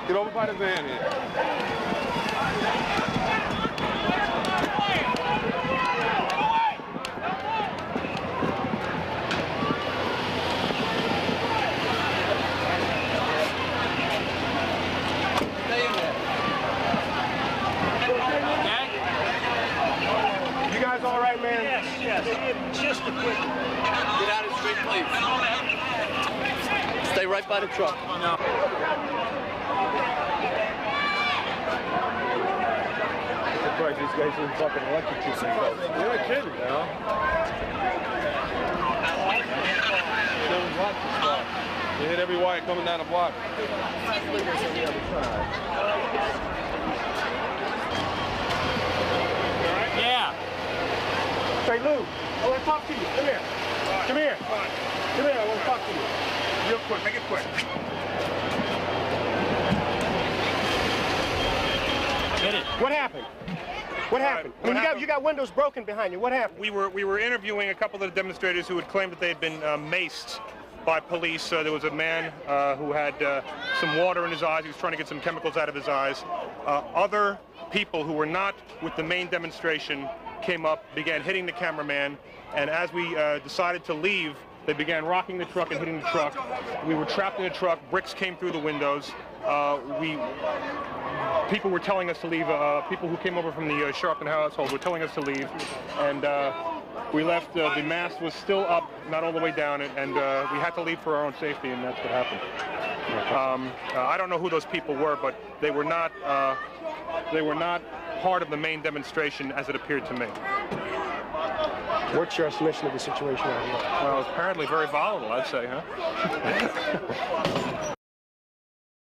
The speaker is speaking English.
Get over by the van here. You guys all right, man? Yes. Just a quick. Get out of the street, please. Stay right by the truck. No. Surprised these guys didn't fucking electrocute themselves. You're not kidding, you know? You hit every wire coming down the block. Yeah. Hey, Lou, I want to talk to you. Come here. Come here. Come here, I want to talk to you. Real quick, make it quick. Get it. What happened? What happened? I mean, you got windows broken behind you. What happened? We were interviewing a couple of the demonstrators who had claimed that they had been maced by police. There was a man who had some water in his eyes. He was trying to get some chemicals out of his eyes. Other people who were not with the main demonstration came up, began hitting the cameraman, and as we decided to leave, they began rocking the truck and hitting the truck. We were trapped in the truck. Bricks came through the windows. People were telling us to leave. People who came over from the Sharpton household were telling us to leave, and we left. The mast was still up, not all the way down, and we had to leave for our own safety, and that's what happened. I don't know who those people were, but they were not part of the main demonstration as it appeared to me. What's your estimation of the situation out here? Well, it's apparently very volatile, I'd say, huh?